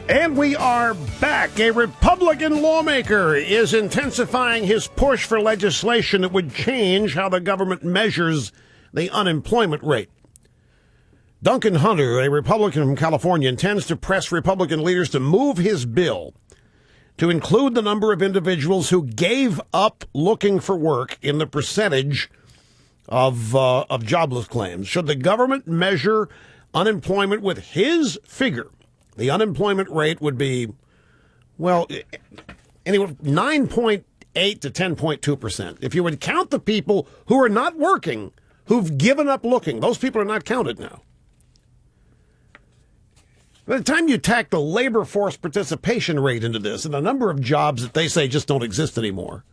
And we are back. A Republican lawmaker is intensifying his push for legislation that would change how the government measures the unemployment rate. Duncan Hunter, a Republican from California, intends to press Republican leaders to move his bill to include the number of individuals who gave up looking for work in the percentage of jobless claims. Should the government measure unemployment with his figure, the unemployment rate would be, well, anyway, 9.8 to 10.2%. If you would count the people who are not working, who've given up looking, those people are not counted now. By the time you tack the labor force participation rate into this and the number of jobs that they say just don't exist anymore,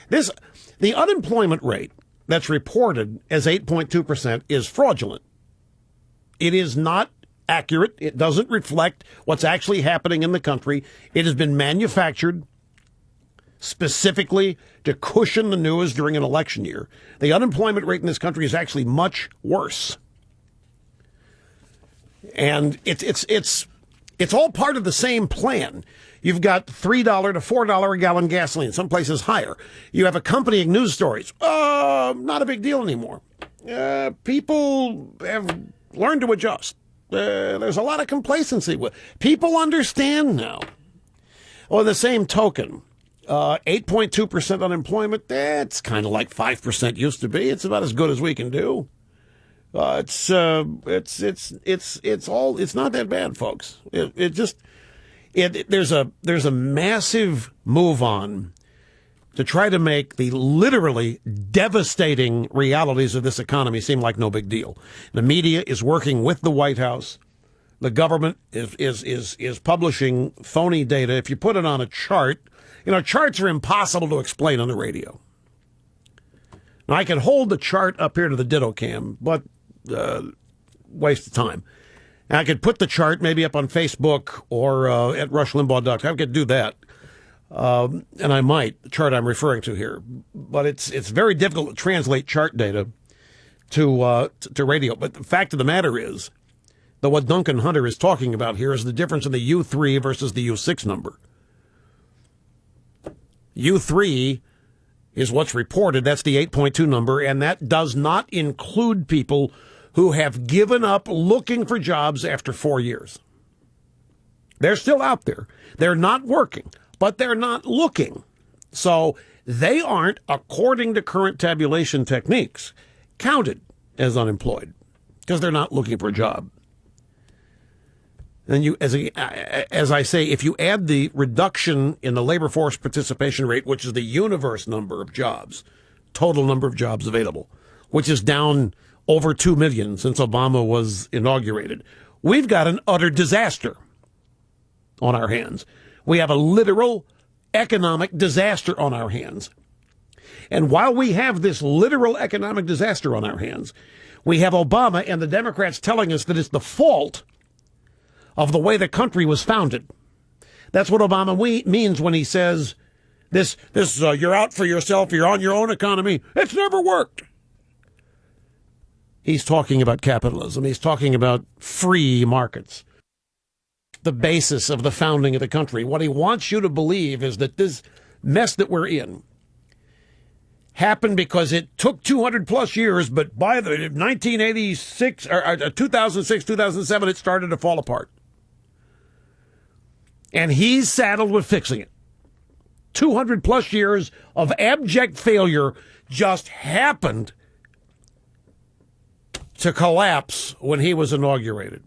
the unemployment rate that's reported as 8.2% is fraudulent. It is not accurate. It doesn't reflect what's actually happening in the country. It has been manufactured specifically to cushion the news during an election year. The unemployment rate in this country is actually much worse. And it's all part of the same plan. You've got $3 to $4 a gallon gasoline, some places higher. You have accompanying news stories. Not a big deal anymore. People have learned to adjust. There's a lot of complacency. People understand now. On the same token, 8.2% unemployment, that's kind of like 5% used to be. It's about as good as we can do. It's not that bad, folks. There's a massive move on to try to make the literally devastating realities of this economy seem like no big deal. The media is working with the White House. The government is publishing phony data. If you put it on a chart, charts are impossible to explain on the radio. Now, I can hold the chart up here to the ditto cam, but waste of time. And I could put the chart maybe up on Facebook or at rushlimbaugh.com. I could do that. And I might, the chart I'm referring to here. But it's very difficult to translate chart data to radio. But the fact of the matter is that what Duncan Hunter is talking about here is the difference in the U3 versus the U6 number. U3 is what's reported. That's the 8.2 number, and that does not include people who have given up looking for jobs after 4 years. They're still out there. They're not working, but they're not looking. So they aren't, according to current tabulation techniques, counted as unemployed because they're not looking for a job. And as I say, if you add the reduction in the labor force participation rate, which is the universe number of jobs, total number of jobs available, which is down over 2 million since Obama was inaugurated, we've got an utter disaster on our hands. We have a literal economic disaster on our hands. And while we have this literal economic disaster on our hands, we have Obama and the Democrats telling us that it's the fault of the way the country was founded. That's what Obama means when he says this you're out for yourself, you're on your own economy. It's never worked. He's talking about capitalism. He's talking about free markets, the basis of the founding of the country. What he wants you to believe is that this mess that we're in happened because it took 200 plus years, but by the 1986 or 2006, 2007, it started to fall apart. And he's saddled with fixing it. 200 plus years of abject failure just happened to collapse when he was inaugurated.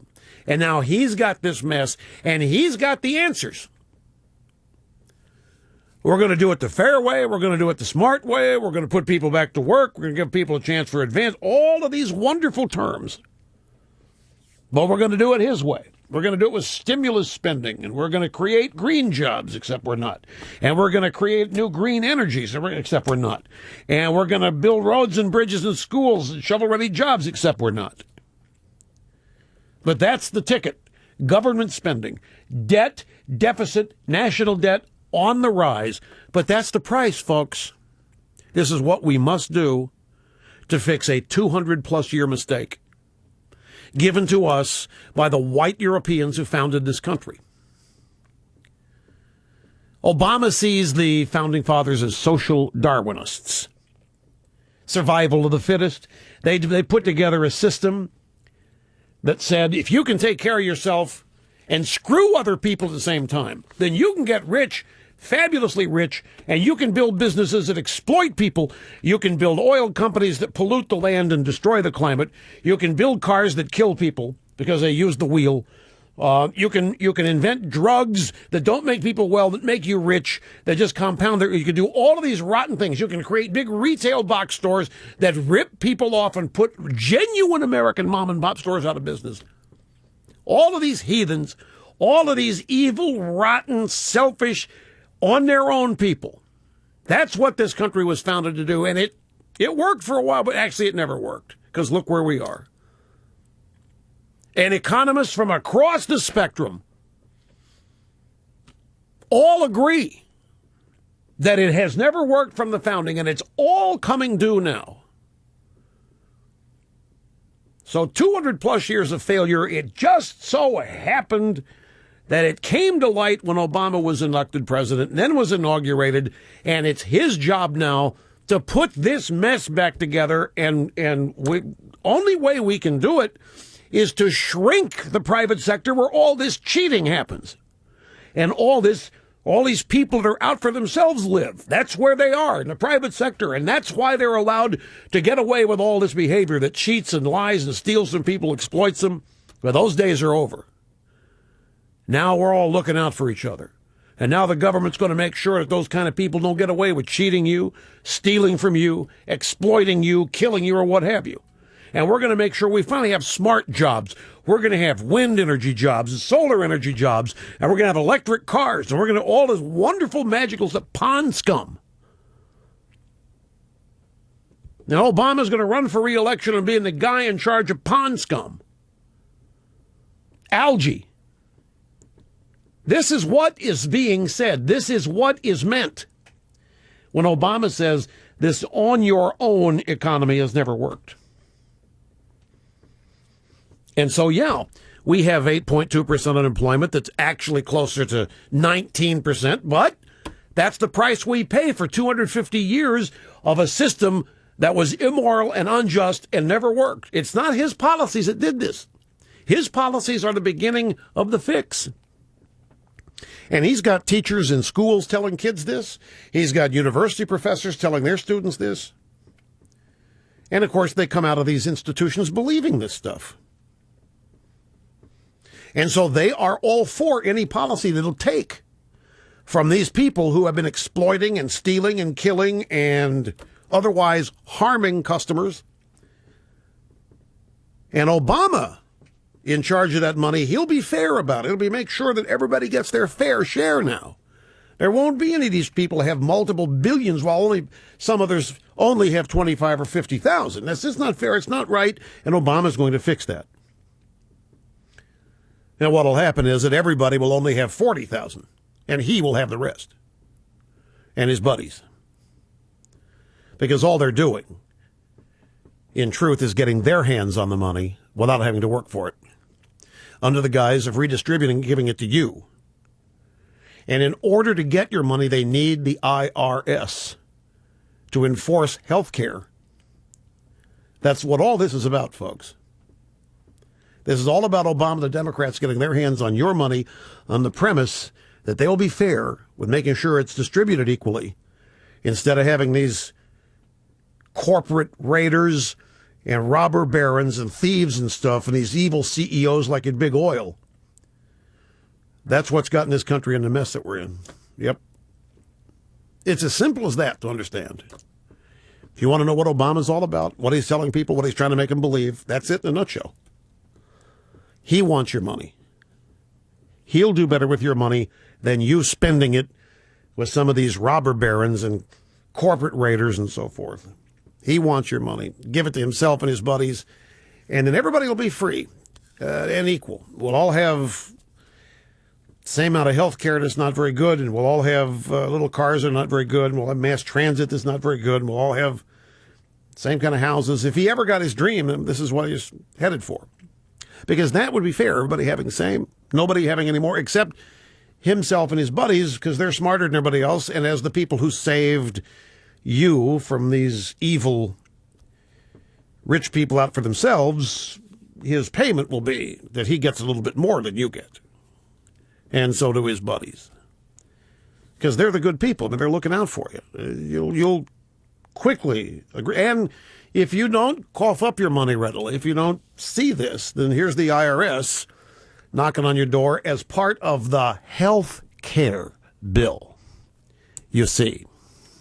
And now he's got this mess, and he's got the answers. We're going to do it the fair way. We're going to do it the smart way. We're going to put people back to work. We're going to give people a chance for advance. All of these wonderful terms. But we're going to do it his way. We're going to do it with stimulus spending, and we're going to create green jobs, except we're not. And we're going to create new green energies, except we're not. And we're going to build roads and bridges and schools and shovel-ready jobs, except we're not. But that's the ticket. Government spending, debt, deficit, national debt on the rise. But that's the price, folks. This is what we must do to fix a 200-plus year mistake given to us by the white Europeans who founded this country. Obama sees the founding fathers as social Darwinists. Survival of the fittest. They put together a system that said, if you can take care of yourself and screw other people at the same time, then you can get rich, fabulously rich, and you can build businesses that exploit people. You can build oil companies that pollute the land and destroy the climate. You can build cars that kill people because they use the wheel. You can invent drugs that don't make people well, that make you rich, that just compound their. You can do all of these rotten things. You can create big retail box stores that rip people off and put genuine American mom and pop stores out of business. All of these heathens, all of these evil, rotten, selfish, on their own people. That's what this country was founded to do, and it worked for a while, but actually it never worked, because look where we are. And economists from across the spectrum all agree that it has never worked from the founding, and it's all coming due now. So 200 plus years of failure, it just so happened that it came to light when Obama was elected president, and then was inaugurated, and it's his job now to put this mess back together, and only way we can do it is to shrink the private sector where all this cheating happens. And all these people that are out for themselves live. That's where they are, in the private sector. And that's why they're allowed to get away with all this behavior that cheats and lies and steals from people, exploits them. But those days are over. Now we're all looking out for each other. And now the government's going to make sure that those kind of people don't get away with cheating you, stealing from you, exploiting you, killing you, or what have you. And we're going to make sure we finally have smart jobs. We're going to have wind energy jobs and solar energy jobs. And we're going to have electric cars. And we're going to all this wonderful, magical stuff. Pond scum. Now, Obama's going to run for re-election and being the guy in charge of pond scum. Algae. This is what is being said. This is what is meant when Obama says this on-your-own economy has never worked. And so, yeah, we have 8.2% unemployment that's actually closer to 19%, but that's the price we pay for 250 years of a system that was immoral and unjust and never worked. It's not his policies that did this. His policies are the beginning of the fix. And he's got teachers in schools telling kids this. He's got university professors telling their students this. And, of course, they come out of these institutions believing this stuff. And so they are all for any policy that'll take from these people who have been exploiting and stealing and killing and otherwise harming customers. And Obama, in charge of that money, he'll be fair about it. He'll be make sure that everybody gets their fair share now. There won't be any of these people who have multiple billions while only some others only have 25 or 50,000. That's just not fair. It's not right. And Obama's going to fix that. Now, what will happen is that everybody will only have 40,000, and he will have the rest, and his buddies. Because all they're doing, in truth, is getting their hands on the money without having to work for it, under the guise of redistributing, giving it to you. And in order to get your money, they need the IRS to enforce health care. That's what all this is about, folks. This is all about Obama, the Democrats, getting their hands on your money on the premise that they'll be fair with making sure it's distributed equally, instead of having these corporate raiders and robber barons and thieves and stuff and these evil CEOs like in big oil. That's what's gotten this country in the mess that we're in. Yep. It's as simple as that to understand. If you want to know what Obama's all about, what he's telling people, what he's trying to make them believe, that's it in a nutshell. He wants your money. He'll do better with your money than you spending it with some of these robber barons and corporate raiders and so forth. He wants your money. Give it to himself and his buddies, and then everybody will be free and equal. We'll all have the same amount of health care that's not very good, and we'll all have little cars that are not very good, and we'll have mass transit that's not very good, and we'll all have the same kind of houses. If he ever got his dream, this is what he's headed for. Because that would be fair, everybody having the same, nobody having any more, except himself and his buddies because they're smarter than everybody else, and as the people who saved you from these evil rich people out for themselves, his payment will be that he gets a little bit more than you get. And so do his buddies. Because they're the good people, and they're looking out for you. You'll quickly agree. And if you don't cough up your money readily, if you don't see this, then here's the IRS knocking on your door as part of the health care bill. You see.